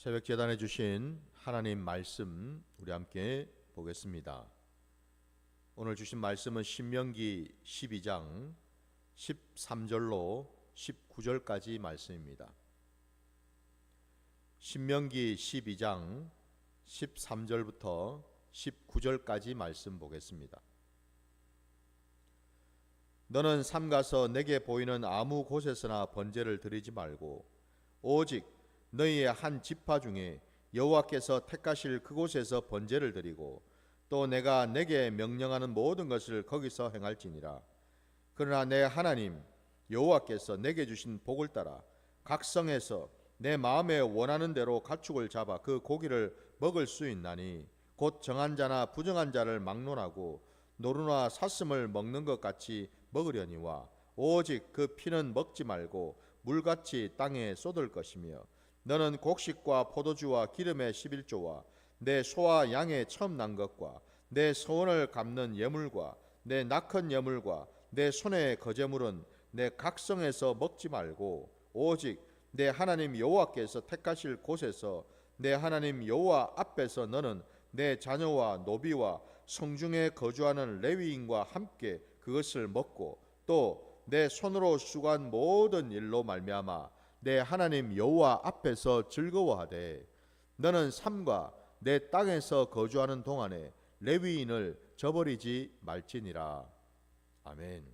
새벽 제단해 주신 하나님 말씀 우리 함께 보겠습니다. 오늘 주신 말씀은 신명기 12장 13절로 19절까지 말씀입니다. 신명기 12장 13절부터 19절까지 말씀 보겠습니다. 너는 삼가서 내게 보이는 아무 곳에서나 번제를 드리지 말고 오직 너희의 한 지파 중에 여호와께서 택하실 그곳에서 번제를 드리고 또 내가 내게 명령하는 모든 것을 거기서 행할지니라. 그러나 내 하나님 여호와께서 내게 주신 복을 따라 각 성에서 내 마음에 원하는 대로 가축을 잡아 그 고기를 먹을 수 있나니 곧 정한 자나 부정한 자를 막론하고 노루나 사슴을 먹는 것 같이 먹으려니와 오직 그 피는 먹지 말고 물같이 땅에 쏟을 것이며 너는 곡식과 포도주와 기름의 11조와 내 소와 양의 처음 난 것과 내 서원을 갚는 예물과 내 낙헌 예물과 내 손의 거제물은 내 각성에서 먹지 말고 오직 내 하나님 여호와께서 택하실 곳에서 내 하나님 여호와 앞에서 너는 내 자녀와 노비와 성중에 거주하는 레위인과 함께 그것을 먹고 또 내 손으로 수고한 모든 일로 말미암아 내 하나님 여호와 앞에서 즐거워하되 너는 삼가 내 땅에서 거주하는 동안에 레위인을 저버리지 말지니라. 아멘.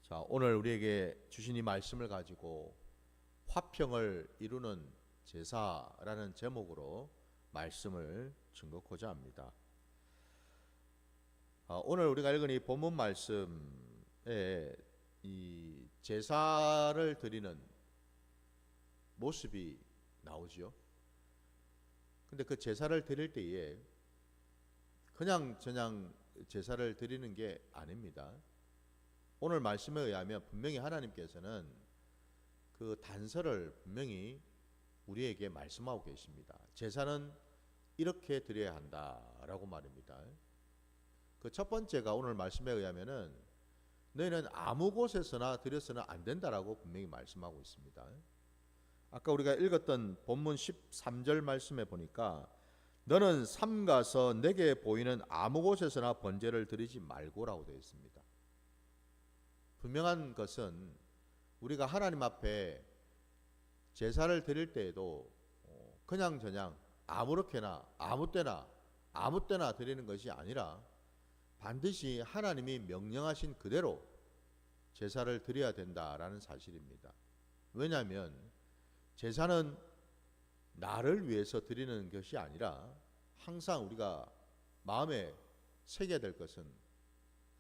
자, 오늘 우리에게 주신 이 말씀을 가지고 화평을 이루는 제사라는 제목으로 말씀을 증거하고자 합니다. 오늘 우리가 읽은 이 본문 말씀에 이 제사를 드리는 모습이 나오죠. 근데 그 제사를 드릴 때에 그냥 제사를 드리는 게 아닙니다. 오늘 말씀에 의하면 분명히 하나님께서는 그 단서를 분명히 우리에게 말씀하고 계십니다. 제사는 이렇게 드려야 한다라고 말입니다. 그 첫 번째가 오늘 말씀에 의하면은 너희는 아무 곳에서나 드려서는 안 된다라고 분명히 말씀하고 있습니다. 아까 우리가 읽었던 본문 13절 말씀에 보니까 너는 삼가서 내게 보이는 아무 곳에서나 번제를 드리지 말고라고 되어 있습니다. 분명한 것은 우리가 하나님 앞에 제사를 드릴 때에도 그냥 아무렇게나 아무 때나 드리는 것이 아니라 반드시 하나님이 명령하신 그대로 제사를 드려야 된다라는 사실입니다. 왜냐하면 제사는 나를 위해서 드리는 것이 아니라 항상 우리가 마음에 새겨야 될 것은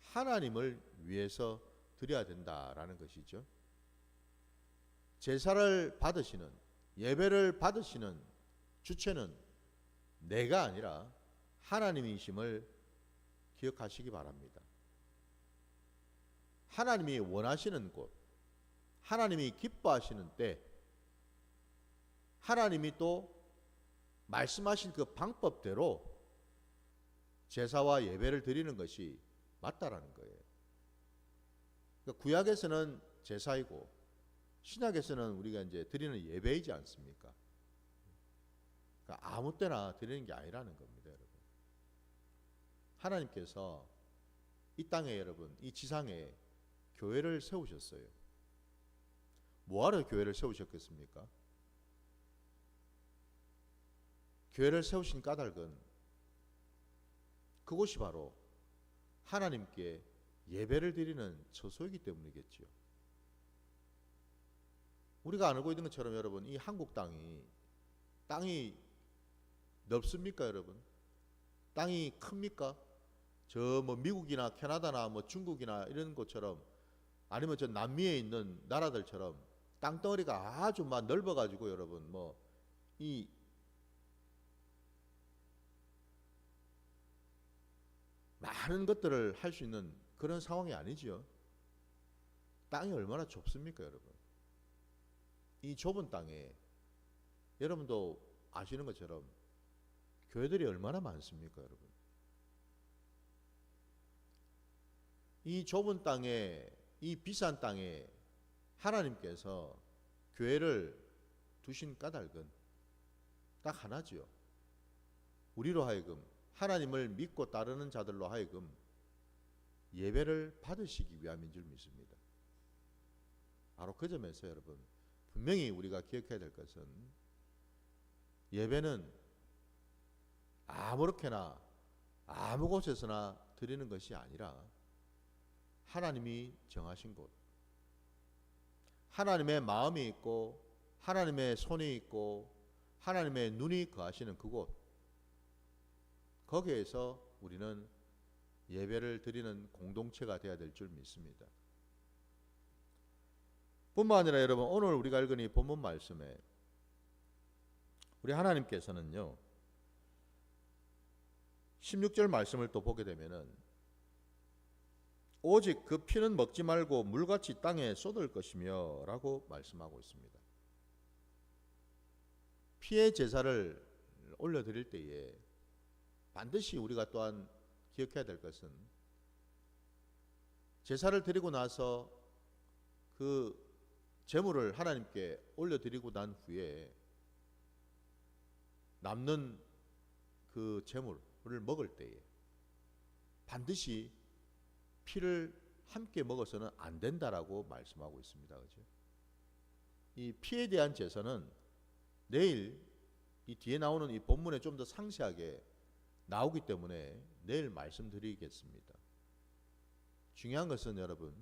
하나님을 위해서 드려야 된다라는 것이죠. 제사를 받으시는, 예배를 받으시는 주체는 내가 아니라 하나님이심을 기억하시기 바랍니다. 하나님이 원하시는 곳, 하나님이 기뻐하시는 때, 하나님이 또 말씀하신 그 방법대로 제사와 예배를 드리는 것이 맞다라는 거예요. 그러니까 구약에서는 제사이고 신약에서는 우리가 이제 드리는 예배이지 않습니까? 그러니까 아무 때나 드리는 게 아니라는 겁니다, 여러분. 하나님께서 이 땅에 여러분, 이 지상에 교회를 세우셨어요. 뭐하러 교회를 세우셨겠습니까? 교회를 세우신 까닭은 그곳이 바로 하나님께 예배를 드리는 처소이기 때문이겠죠. 우리가 알고 있는 것처럼 여러분, 이 한국 땅이 넓습니까, 여러분? 땅이 큽니까? 저 뭐 미국이나 캐나다나 뭐 중국이나 이런 것처럼 아니면 저 남미에 있는 나라들처럼 땅덩어리가 아주 막 넓어가지고 여러분 뭐 이 많은 것들을 할 수 있는 그런 상황이 아니지요. 땅이 얼마나 좁습니까, 여러분? 이 좁은 땅에 여러분도 아시는 것처럼 교회들이 얼마나 많습니까, 여러분? 이 좁은 땅에, 이 비싼 땅에 하나님께서 교회를 두신 까닭은 딱 하나지요. 우리로 하여금 하나님을 믿고 따르는 자들로 하여금 예배를 받으시기 위함인 줄 믿습니다. 바로 그 점에서 여러분 분명히 우리가 기억해야 될 것은 예배는 아무렇게나 아무 곳에서나 드리는 것이 아니라 하나님이 정하신 곳, 하나님의 마음이 있고 하나님의 손이 있고 하나님의 눈이 거하시는 그곳, 거기에서 우리는 예배를 드리는 공동체가 되어야 될 줄 믿습니다. 뿐만 아니라 여러분, 오늘 우리가 읽은 이 본문 말씀에 우리 하나님께서는요 16절 말씀을 또 보게 되면은 오직 그 피는 먹지 말고 물같이 땅에 쏟을 것이며 라고 말씀하고 있습니다. 피의 제사를 올려드릴 때에 반드시 우리가 또한 기억해야 될 것은 제사를 드리고 나서 그 제물을 하나님께 올려드리고 난 후에 남는 그 제물을 먹을 때에 반드시 피를 함께 먹어서는 안 된다라고 말씀하고 있습니다. 그렇죠? 이 피에 대한 제사는 내일 이 뒤에 나오는 이 본문에 좀 더 상세하게 나오기 때문에 내일 말씀드리겠습니다. 중요한 것은 여러분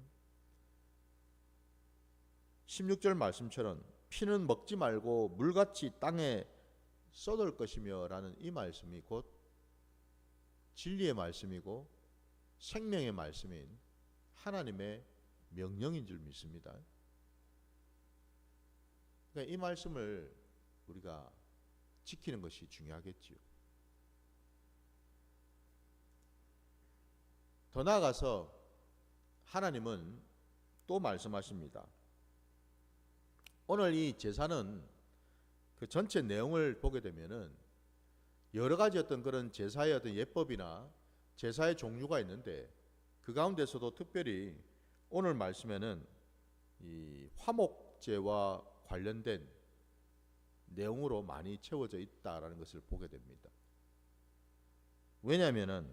16절 말씀처럼 피는 먹지 말고 물같이 땅에 쏟을 것이며 라는 이 말씀이 곧 진리의 말씀이고 생명의 말씀인 하나님의 명령인 줄 믿습니다. 그러니까 이 말씀을 우리가 지키는 것이 중요하겠지요. 더 나아가서 하나님은 또 말씀하십니다. 오늘 이 제사는 그 전체 내용을 보게 되면은 여러 가지 어떤 그런 제사의 어떤 예법이나 제사의 종류가 있는데 그 가운데서도 특별히 오늘 말씀에는 이 화목제와 관련된 내용으로 많이 채워져 있다라는 것을 보게 됩니다. 왜냐하면은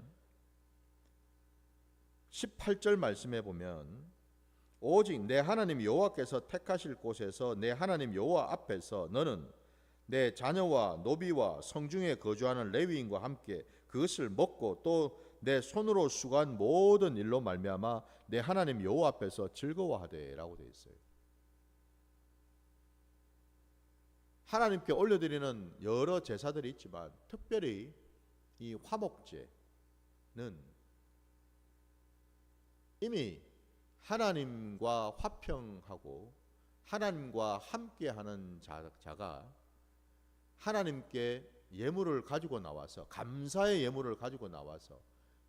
18절 말씀에 보면 오직 내 하나님 여호와께서 택하실 곳에서 내 하나님 여호와 앞에서 너는 내 자녀와 노비와 성중에 거주하는 레위인과 함께 그것을 먹고 또 내 손으로 수고한 모든 일로 말미암아 내 하나님 여호와 앞에서 즐거워하되라고 되어 있어요. 하나님께 올려드리는 여러 제사들이 있지만 특별히 이 화목제는 이미 하나님과 화평하고 하나님과 함께하는 자가 하나님께 예물을 가지고 나와서 감사의 예물을 가지고 나와서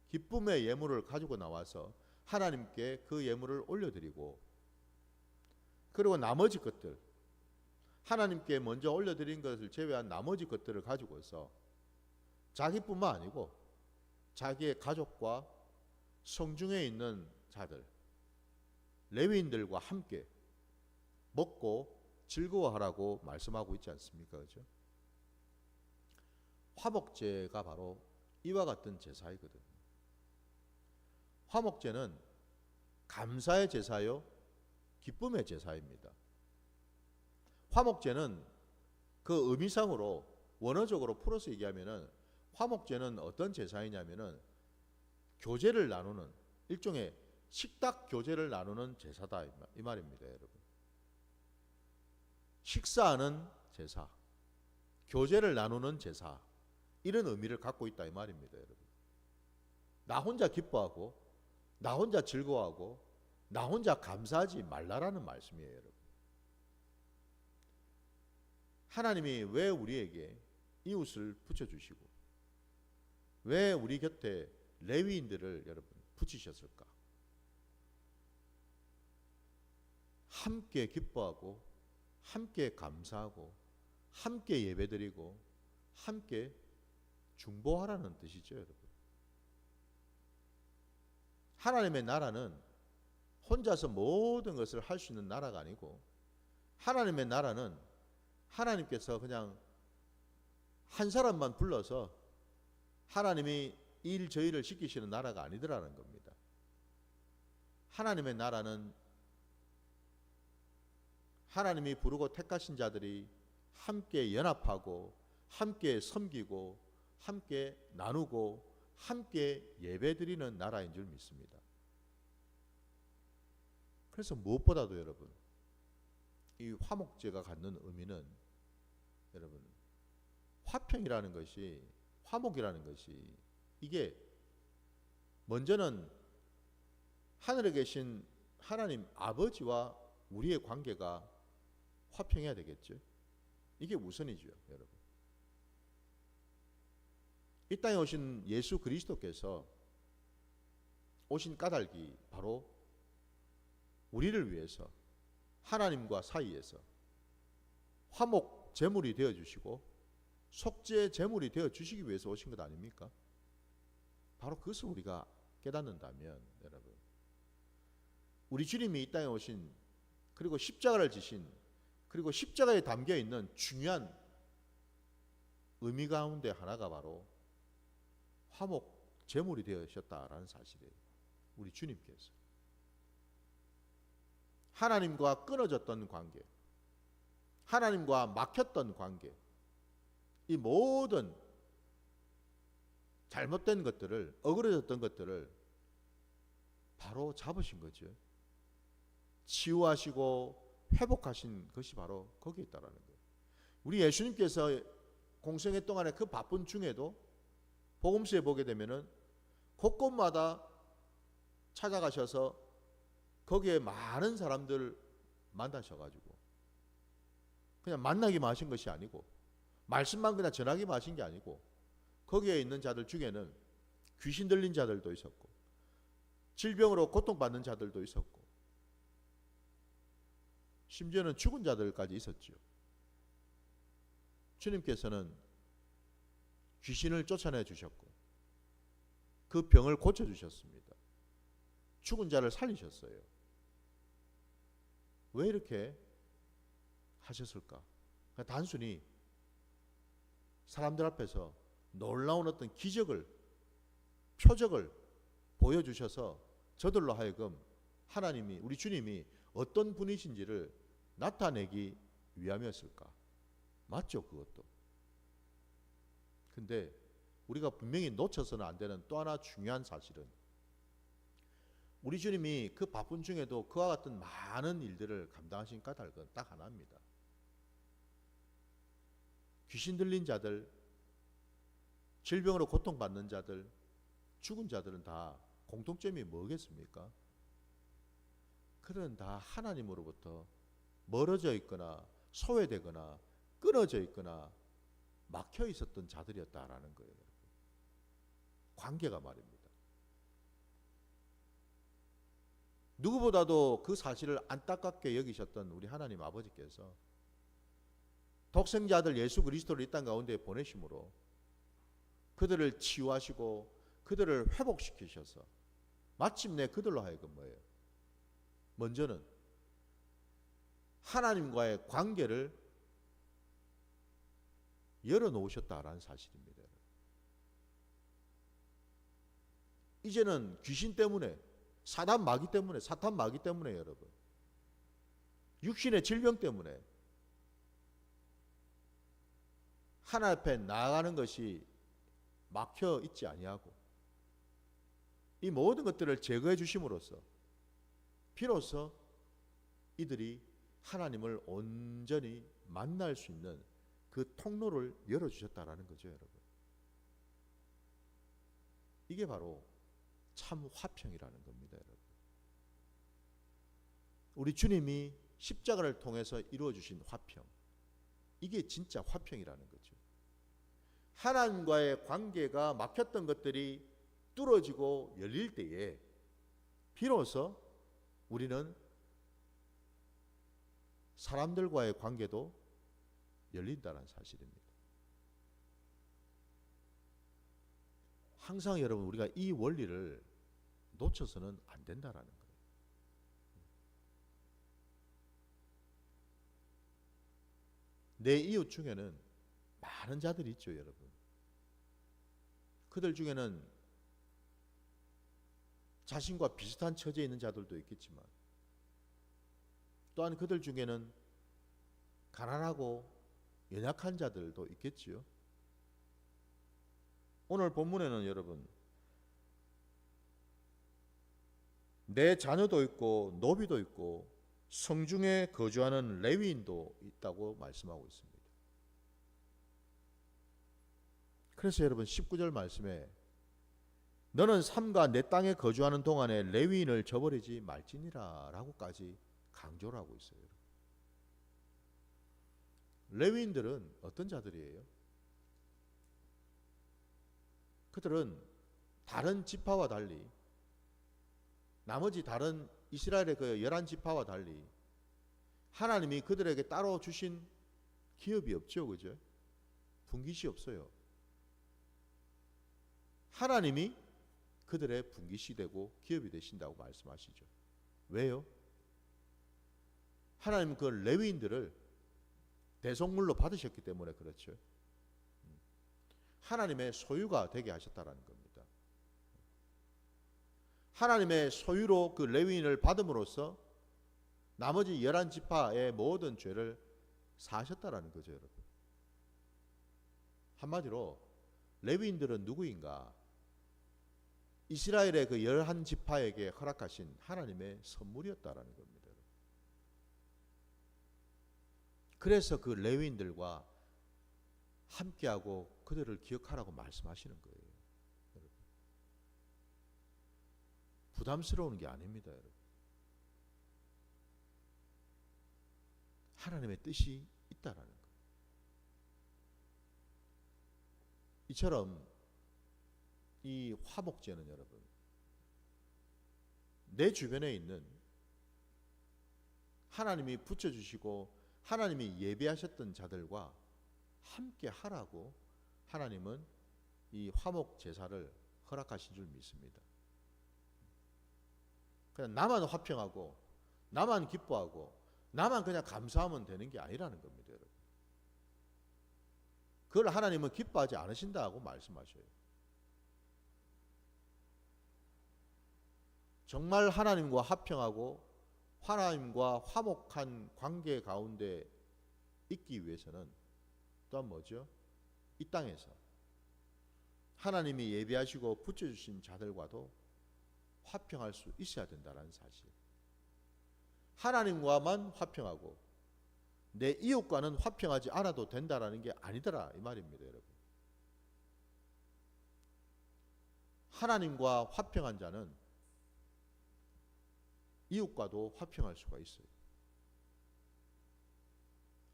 기쁨의 예물을 가지고 나와서 하나님께 그 예물을 올려드리고 그리고 나머지 것들 하나님께 먼저 올려드린 것을 제외한 나머지 것들을 가지고서 자기뿐만 아니고 자기의 가족과 성중에 있는 자들 레위인들과 함께 먹고 즐거워하라고 말씀하고 있지 않습니까? 그렇죠? 화목제가 바로 이와 같은 제사이거든요. 화목제는 감사의 제사요 기쁨의 제사입니다. 화목제는 그 의미상으로 원어적으로 풀어서 얘기하면은 화목제는 어떤 제사이냐면은 교제를 나누는 일종의 식탁 교제를 나누는 제사다 이 말입니다, 여러분. 식사하는 제사, 교제를 나누는 제사 이런 의미를 갖고 있다 이 말입니다, 여러분. 나 혼자 기뻐하고 나 혼자 즐거워하고 나 혼자 감사하지 말라라는 말씀이에요, 여러분. 하나님이 왜 우리에게 이웃을 붙여주시고 왜 우리 곁에 레위인들을 여러분 붙이셨을까? 함께 기뻐하고 함께 감사하고 함께 예배드리고 함께 중보하라는 뜻이죠, 여러분. 하나님의 나라는 혼자서 모든 것을 할 수 있는 나라가 아니고 하나님의 나라는 하나님께서 그냥 한 사람만 불러서 하나님이 일 저일을 시키시는 나라가 아니더라는 겁니다. 하나님의 나라는 하나님이 부르고 택하신 자들이 함께 연합하고 함께 섬기고 함께 나누고 함께 예배드리는 나라인 줄 믿습니다. 그래서 무엇보다도 여러분, 이 화목제가 갖는 의미는 여러분, 화평이라는 것이, 화목이라는 것이, 이게 먼저는 하늘에 계신 하나님 아버지와 우리의 관계가 화평해야 되겠죠. 이게 우선이죠, 여러분. 이 땅에 오신 예수 그리스도께서 오신 까닭이 바로 우리를 위해서 하나님과 사이에서 화목 제물이 되어 주시고 속죄 제물이 되어 주시기 위해서 오신 것 아닙니까? 바로 그것을 우리가 깨닫는다면 여러분, 우리 주님이 이 땅에 오신, 그리고 십자가를 지신, 그리고 십자가에 담겨 있는 중요한 의미 가운데 하나가 바로 화목 제물이 되셨다라는 사실이에요. 우리 주님께서 하나님과 끊어졌던 관계, 하나님과 막혔던 관계, 이 모든 잘못된 것들을, 어그러졌던 것들을 바로 잡으신 거죠. 치유하시고 회복하신 것이 바로 거기에 있다라는 거예요. 우리 예수님께서 공생애 동안에 그 바쁜 중에도 복음서에 보게 되면은 곳곳마다 찾아가셔서 거기에 많은 사람들 만나셔가지고 그냥 만나기만 하신 것이 아니고, 말씀만 그냥 전하기만 하신 게 아니고, 거기에 있는 자들 중에는 귀신 들린 자들도 있었고, 질병으로 고통받는 자들도 있었고, 심지어는 죽은 자들까지 있었죠. 주님께서는 귀신을 쫓아내 주셨고 그 병을 고쳐 주셨습니다. 죽은 자를 살리셨어요. 왜 이렇게 하셨을까? 단순히 사람들 앞에서 놀라운 어떤 기적을, 표적을 보여주셔서 저들로 하여금 하나님이, 우리 주님이 어떤 분이신지를 나타내기 위함이었을까? 맞죠, 그것도. 근데 우리가 분명히 놓쳐서는 안 되는 또 하나 중요한 사실은, 우리 주님이 그 바쁜 중에도 그와 같은 많은 일들을 감당하신 까닭은 딱 하나입니다. 귀신 들린 자들, 질병으로 고통받는 자들, 죽은 자들은 다 공통점이 뭐겠습니까? 그들은 다 하나님으로부터 멀어져 있거나 소외되거나 끊어져 있거나 막혀 있었던 자들이었다라는 거예요. 관계가 말입니다. 누구보다도 그 사실을 안타깝게 여기셨던 우리 하나님 아버지께서 독생자 아들 예수 그리스도를 이 땅 가운데 보내심으로 그들을 치유하시고 그들을 회복시키셔서 마침내 그들로 하여금 뭐예요? 먼저는 하나님과의 관계를 열어놓으셨다라는 사실입니다. 이제는 귀신 때문에, 사단 마귀 때문에, 사탄 마귀 때문에, 여러분, 육신의 질병 때문에 하나님 앞에 나아가는 것이 막혀 있지 아니하고 이 모든 것들을 제거해 주심으로써 비로소 이들이 하나님을 온전히 만날 수 있는 그 통로를 열어주셨다라는 거죠, 여러분. 이게 바로 참 화평이라는 겁니다, 여러분. 우리 주님이 십자가를 통해서 이루어주신 화평, 이게 진짜 화평이라는 거죠. 하나님과의 관계가 막혔던 것들이 뚫어지고 열릴 때에 비로소 우리는 사람들과의 관계도 열린다는 사실입니다. 항상 여러분, 우리가 이 원리를 놓쳐서는 안 된다라는 거예요. 내 이웃 중에는 많은 자들이 있죠, 여러분. 그들 중에는 자신과 비슷한 처지에 있는 자들도 있겠지만 또한 그들 중에는 가난하고 연약한 자들도 있겠지요. 오늘 본문에는 여러분 내 자녀도 있고 노비도 있고 성중에 거주하는 레위인도 있다고 말씀하고 있습니다. 그래서 여러분 19절 말씀에 너는 삼가 내 땅에 거주하는 동안에 레위인을 저버리지 말지니라 라고까지 강조를 하고 있어요. 레위인들은 어떤 자들이에요? 그들은 다른 지파와 달리 나머지 다른 이스라엘의 그 11지파와 달리 하나님이 그들에게 따로 주신 기업이 없죠. 그죠? 분깃이 없어요. 하나님이 그들의 분깃이 되고 기업이 되신다고 말씀하시죠. 왜요? 하나님은 그 레위인들을 대속물로 받으셨기 때문에 그렇죠. 하나님의 소유가 되게 하셨다라는 겁니다. 하나님의 소유로 그 레위인을 받음으로써 나머지 11지파의 모든 죄를 사하셨다라는 거죠, 여러분. 한마디로 레위인들은 누구인가? 이스라엘의 그 11지파에게 허락하신 하나님의 선물이었다라는 겁니다. 그래서 그 레위인들과 함께하고 그들을 기억하라고 말씀하시는 거예요. 여러분. 부담스러운 게 아닙니다. 여러분. 하나님의 뜻이 있다라는 거예요. 이처럼 이 화목제는 여러분 내 주변에 있는 하나님이 붙여주시고 하나님이 예배하셨던 자들과 함께 하라고 하나님은 이 화목 제사를 허락하신 줄 믿습니다. 그냥 나만 화평하고 나만 기뻐하고 나만 그냥 감사하면 되는 게 아니라는 겁니다, 여러분. 그걸 하나님은 기뻐하지 않으신다고 말씀하셔요. 정말 하나님과 화평하고 하나님과 화목한 관계 가운데 있기 위해서는 또한 뭐죠? 이 땅에서 하나님이 예비하시고 붙여주신 자들과도 화평할 수 있어야 된다는 사실. 하나님과만 화평하고 내 이웃과는 화평하지 않아도 된다라는 게 아니더라 이 말입니다, 여러분. 하나님과 화평한 자는 이웃과도 화평할 수가 있어요.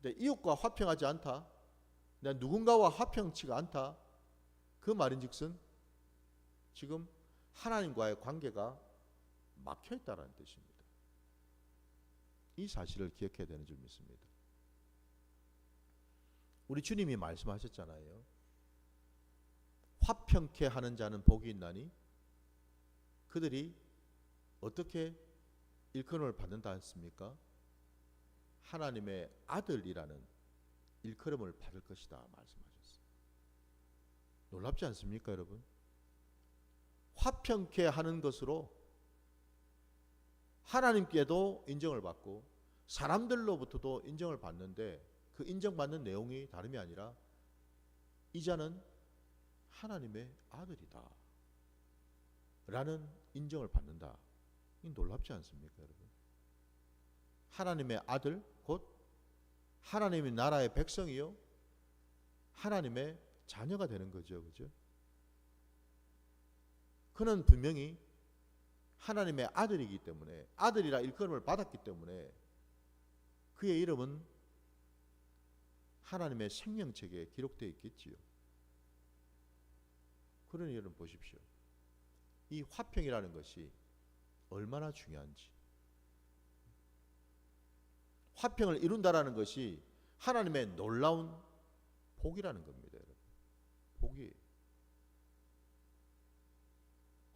근데 이웃과 화평하지 않다, 내가 누군가와 화평치가 않다, 그 말인즉슨 지금 하나님과의 관계가 막혀있다는 뜻입니다. 이 사실을 기억해야 되는 줄 믿습니다. 우리 주님이 말씀하셨잖아요. 화평케 하는 자는 복이 있나니 그들이 어떻게 일컬음을 받는다 했습니까? 하나님의 아들이라는 일컬음을 받을 것이다 말씀하셨어요. 놀랍지 않습니까, 여러분? 화평케 하는 것으로 하나님께도 인정을 받고 사람들로부터도 인정을 받는데 그 인정받는 내용이 다름이 아니라 이 자는 하나님의 아들이다 라는 인정을 받는다. 이 놀랍지 않습니까, 여러분? 하나님의 아들 곧 하나님의 나라의 백성이요 하나님의 자녀가 되는 거죠. 그죠? 그는 분명히 하나님의 아들이기 때문에 아들이라 일컬음을 받았기 때문에 그의 이름은 하나님의 생명책에 기록되어 있겠지요. 그러니 여러분 보십시오. 이 화평이라는 것이 얼마나 중요한지. 화평을 이룬다라는 것이 하나님의 놀라운 복이라는 겁니다, 여러분. 복이.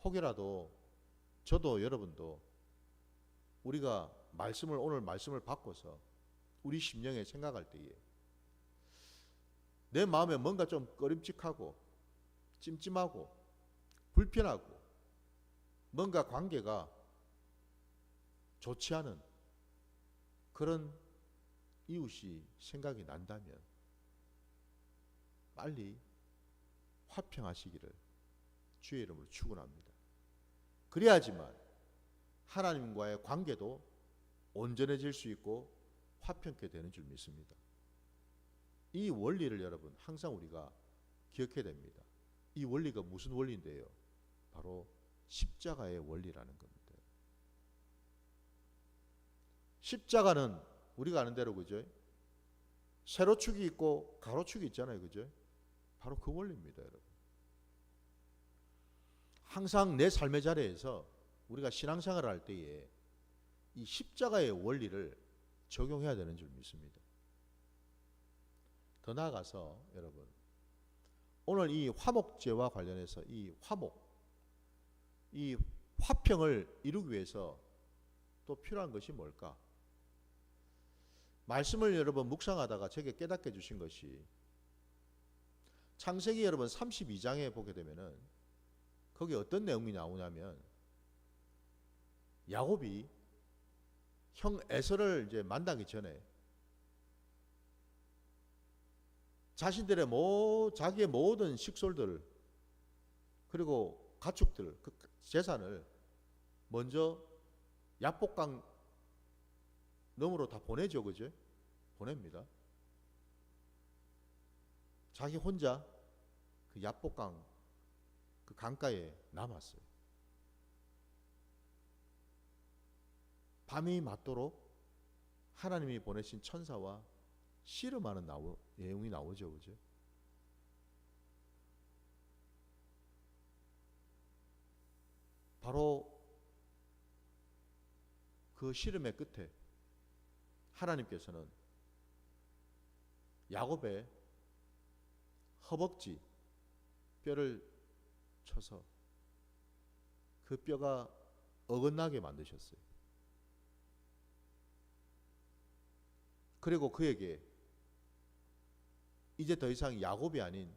혹여라도 저도 여러분도 우리가 오늘 말씀을 바꿔서 우리 심령에 생각할 때에 내 마음에 뭔가 좀 꺼림칙하고 찜찜하고 불편하고 뭔가 관계가 좋지 않은 그런 이웃이 생각이 난다면 빨리 화평하시기를 주의 이름으로 축원합니다. 그래야지만 하나님과의 관계도 온전해질 수 있고 화평케 되는 줄 믿습니다. 이 원리를 여러분 항상 우리가 기억해야 됩니다. 이 원리가 무슨 원리인데요? 바로 십자가의 원리라는 겁니다. 십자가는 우리가 아는 대로 그죠? 세로축이 있고 가로축이 있잖아요. 그죠? 바로 그 원리입니다, 여러분. 항상 내 삶의 자리에서 우리가 신앙생활을 할 때에 이 십자가의 원리를 적용해야 되는 줄 믿습니다. 더 나아가서 여러분, 오늘 이 화목제와 관련해서 이 화목, 이 화평을 이루기 위해서 또 필요한 것이 뭘까? 말씀을 여러분 묵상하다가 제게 깨닫게 주신 것이 창세기 여러분 32장에 보게 되면은 거기 어떤 내용이 나오냐면 야곱이 형 에서를 이제 만나기 전에 자신들의 자기의 모든 식솔들 그리고 가축들 그 재산을 먼저 야복강 너머로 다 보내죠. 그죠? 보냅니다. 자기 혼자 그 야복강 그 강가에 남았어요. 밤이 맞도록 하나님이 보내신 천사와 씨름하는 내용이 나오죠. 그죠? 바로 그 씨름의 끝에 하나님께서는 야곱의 허벅지 뼈를 쳐서 그 뼈가 어긋나게 만드셨어요. 그리고 그에게 이제 더 이상 야곱이 아닌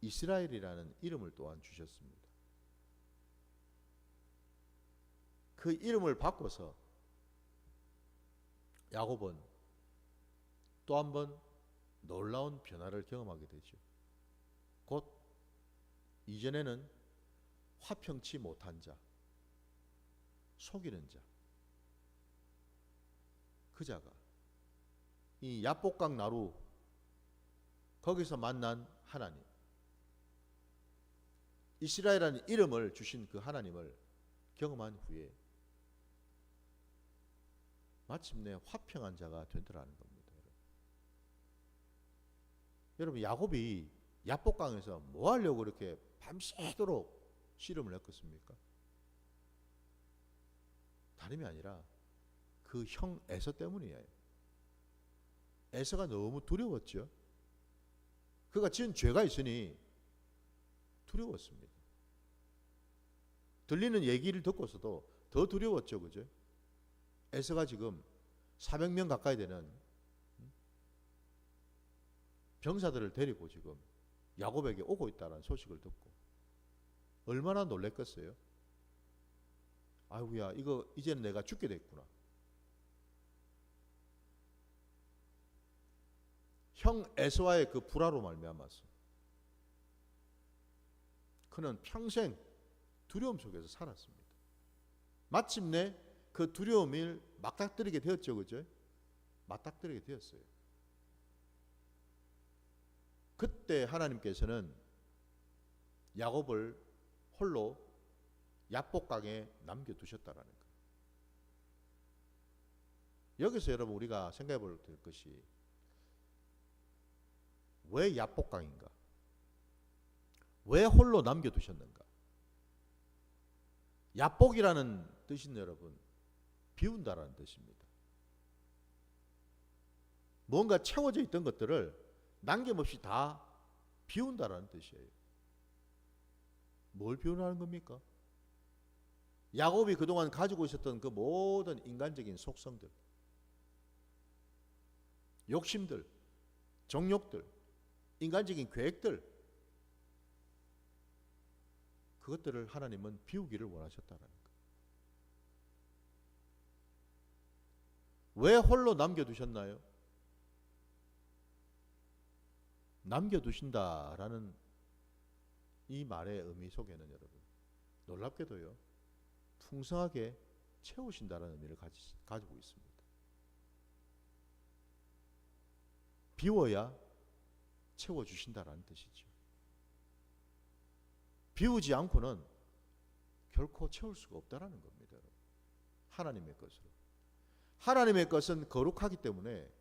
이스라엘이라는 이름을 또한 주셨습니다. 그 이름을 바꿔서 야곱은 또 한 번 놀라운 변화를 경험하게 되죠. 곧 이전에는 화평치 못한 자, 속이는 자, 그 자가 이 야복강 나루 거기서 만난 하나님, 이스라엘이라는 이름을 주신 그 하나님을 경험한 후에 마침내 화평한 자가 되더라는 겁니다. 여러분 야곱이 야복강에서 뭐 하려고 그렇게 밤새도록 씨름을 했겠습니까? 다름이 아니라 그 형 에서 때문이에요. 에서가 너무 두려웠죠. 그가 지은 죄가 있으니 두려웠습니다. 들리는 얘기를 듣고서도 더 두려웠죠. 그죠? 에서가 지금 400명 가까이 되는 병사들을 데리고 지금 야곱에게 오고 있다는 소식을 듣고 얼마나 놀랬겠어요? 아이고야, 이거 이제는 내가 죽게 됐구나. 형 에서와의 그 불화로 말미암아서 그는 평생 두려움 속에서 살았습니다. 마침내 그 두려움을 맞닥뜨리게 되었죠. 그죠? 맞닥뜨리게 되었어요. 그때 하나님께서는 야곱을 홀로 야복강에 남겨두셨다라는 거예요. 여기서 여러분 우리가 생각해 볼 것이 왜 야복강인가? 왜 홀로 남겨두셨는가? 야복이라는 뜻은 여러분 비운다라는 뜻입니다. 뭔가 채워져 있던 것들을 남김없이 다 비운다라는 뜻이에요. 뭘 비우라는 겁니까? 야곱이 그동안 가지고 있었던 그 모든 인간적인 속성들, 욕심들, 정욕들, 인간적인 계획들, 그것들을 하나님은 비우기를 원하셨다는 거예요. 왜 홀로 남겨두셨나요? 남겨두신다라는 이 말의 의미 속에는 여러분, 놀랍게도요, 풍성하게 채우신다라는 의미를 가지고 있습니다. 비워야 채워주신다라는 뜻이죠. 비우지 않고는 결코 채울 수가 없다라는 겁니다. 여러분. 하나님의 것으로. 하나님의 것은 거룩하기 때문에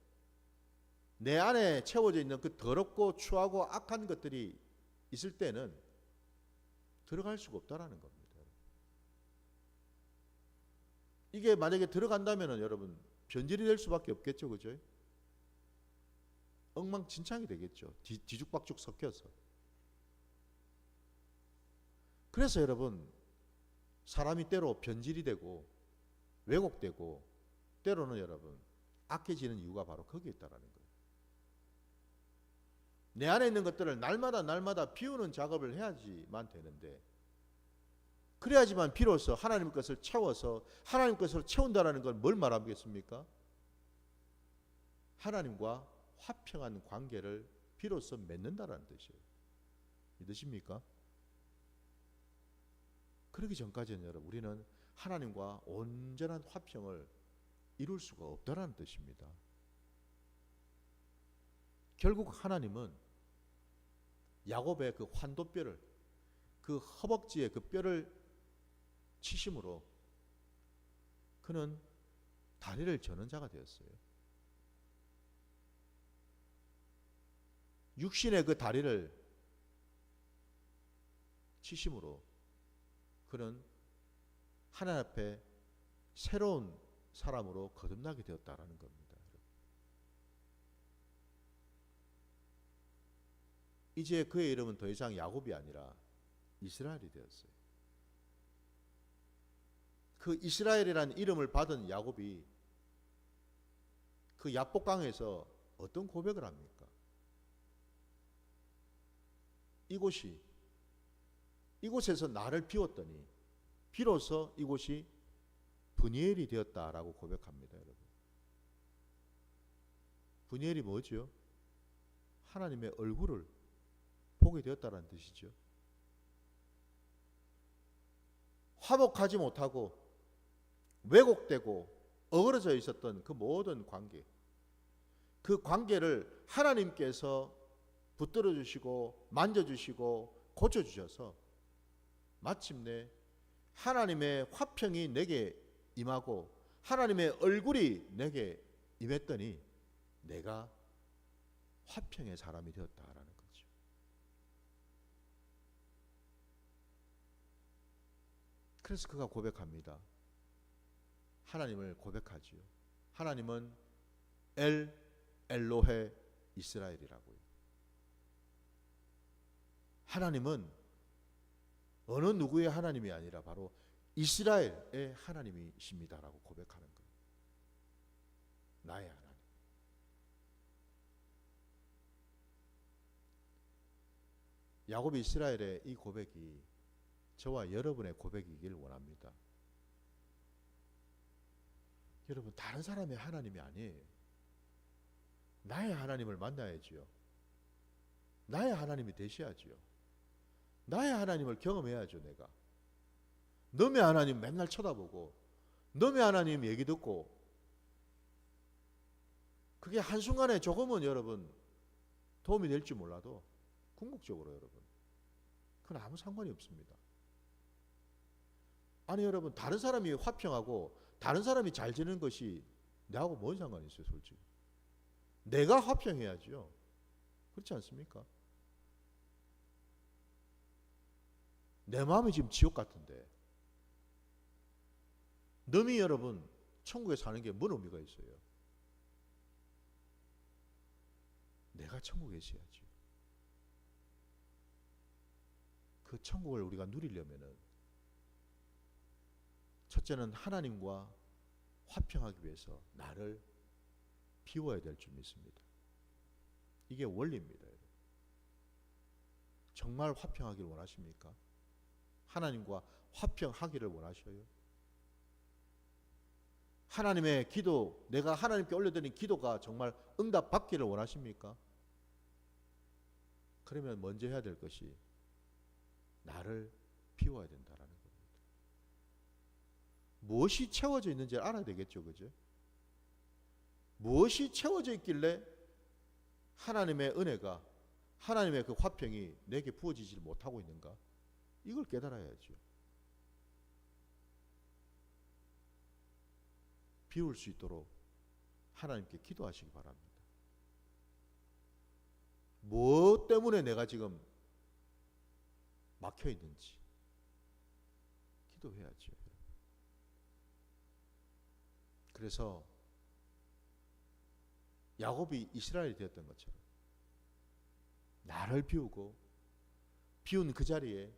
내 안에 채워져 있는 그 더럽고 추하고 악한 것들이 있을 때는 들어갈 수가 없다라는 겁니다. 이게 만약에 들어간다면 여러분 변질이 될 수밖에 없겠죠, 그죠? 엉망진창이 되겠죠. 뒤죽박죽 섞여서. 그래서 여러분 사람이 때로 변질이 되고 왜곡되고 때로는 여러분 악해지는 이유가 바로 거기에 있다라는 거예요. 내 안에 있는 것들을 날마다 비우는 작업을 해야지만 되는데, 그래야지만 비로소 하나님 것을 채워서 하나님 것을 채운다라는 건 뭘 말하겠습니까? 하나님과 화평한 관계를 비로소 맺는다라는 뜻이에요. 믿으십니까? 그러기 전까지는 여러분 우리는 하나님과 온전한 화평을 이룰 수가 없다라는 뜻입니다. 결국 하나님은 야곱의 그 환도뼈를, 그 허벅지에 그 뼈를 치심으로 그는 다리를 저는 자가 되었어요. 육신의 그 다리를 치심으로 그는 하나님 앞에 새로운 사람으로 거듭나게 되었다라는 겁니다. 이제 그의 이름은 더 이상 야곱이 아니라 이스라엘이 되었어요. 그 이스라엘이라는 이름을 받은 야곱이 그 야복강에서 어떤 고백을 합니까? 이곳에서 나를 비웠더니 비로소 이곳이 브니엘이 되었다라고 고백합니다, 여러분. 브니엘이 뭐죠? 하나님의 얼굴을 보게 되었다는 뜻이죠. 화목하지 못하고 왜곡되고 어그러져 있었던 그 모든 관계, 그 관계를 하나님께서 붙들어 주시고 만져주시고 고쳐주셔서 마침내 하나님의 화평이 내게 임하고 하나님의 얼굴이 내게 임했더니 내가 화평의 사람이 되었다라는 거죠. 그래서 그가 고백합니다. 하나님을 고백하지요. 하나님은 엘로헤 이스라엘이라고요. 하나님은 어느 누구의 하나님이 아니라 바로 이스라엘의 하나님이십니다라고 고백하는 거예요. 나의 하나님. 야곱이 이스라엘의 이 고백이 저와 여러분의 고백이길 원합니다. 여러분, 다른 사람의 하나님이 아니에요. 나의 하나님을 만나야지요. 나의 하나님이 되셔야지요. 나의 하나님을 경험해야죠. 내가 너의 하나님 맨날 쳐다보고 너의 하나님 얘기 듣고 그게 한순간에 조금은 여러분 도움이 될지 몰라도 궁극적으로 여러분 그건 아무 상관이 없습니다. 아니 여러분, 다른 사람이 화평하고 다른 사람이 잘 지내는 것이 나하고 뭔 상관이 있어요? 솔직히 내가 화평해야죠. 그렇지 않습니까? 내 마음이 지금 지옥 같은데 너미 여러분 천국에 사는 게 뭔 의미가 있어요? 내가 천국에 있어야지. 그 천국을 우리가 누리려면은 첫째는 하나님과 화평하기 위해서 나를 비워야 될 줄 믿습니다. 이게 원리입니다. 정말 화평하기를 원하십니까? 하나님과 화평하기를 원하셔요? 하나님의 기도, 내가 하나님께 올려드린 기도가 정말 응답받기를 원하십니까? 그러면 먼저 해야 될 것이 나를 비워야 된다라는 겁니다. 무엇이 채워져 있는지 알아야 되겠죠, 그죠? 무엇이 채워져 있길래 하나님의 은혜가, 하나님의 그 화평이 내게 부어지지 못하고 있는가? 이걸 깨달아야죠. 비울 수 있도록 하나님께 기도하시기 바랍니다. 무엇 때문에 내가 지금 막혀 있는지 기도해야죠. 그래서 야곱이 이스라엘이 되었던 것처럼 나를 비우고 비운 그 자리에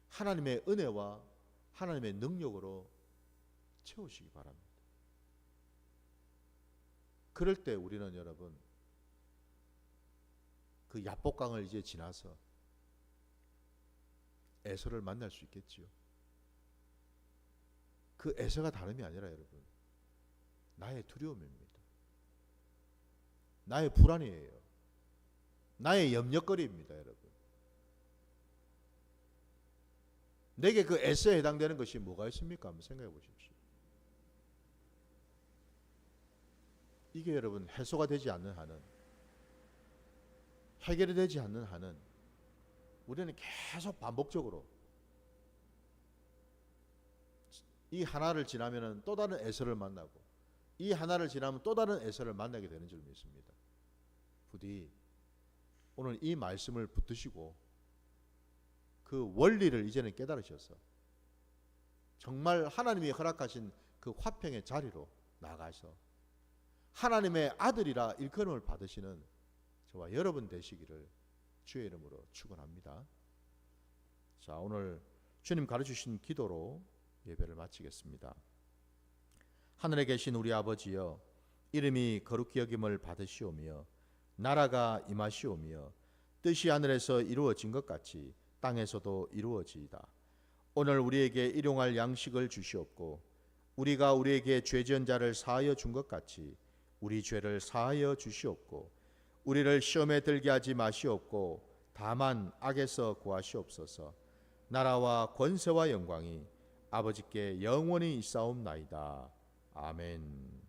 하나님의 은혜와 하나님의 능력으로 채우시기 바랍니다. 그럴 때 우리는 여러분 그 야복강을 이제 지나서 에서를 만날 수 있겠지요. 그 에서가 다름이 아니라 여러분 나의 두려움입니다. 나의 불안이에요. 나의 염려거리입니다, 여러분. 내게 그 에서에 해당되는 것이 뭐가 있습니까? 한번 생각해 보십시오. 이게 여러분 해소가 되지 않는 한은, 해결이 되지 않는 한은 우리는 계속 반복적으로 이 하나를 지나면 또 다른 에서를 만나고 이 하나를 지나면 또 다른 에서를 만나게 되는 줄 믿습니다. 부디 오늘 이 말씀을 붙드시고 그 원리를 이제는 깨달으셔서 정말 하나님이 허락하신 그 화평의 자리로 나가서 하나님의 아들이라 일컬음을 받으시는 저와 여러분 되시기를 주의 이름으로 축원합니다. 자, 오늘 주님 가르치신 기도로 예배를 마치겠습니다. 하늘에 계신 우리 아버지여, 이름이 거룩히 여김을 받으시오며 나라가 임하시오며 뜻이 하늘에서 이루어진 것 같이 땅에서도 이루어지이다. 오늘 우리에게 일용할 양식을 주시옵고 우리가 우리에게 죄 지은 자를 사하여 준 것 같이 우리 죄를 사하여 주시옵고 우리를 시험에 들게 하지 마시옵고 다만 악에서 구하시옵소서. 나라와 권세와 영광이 아버지께 영원히 있사옵나이다. 아멘.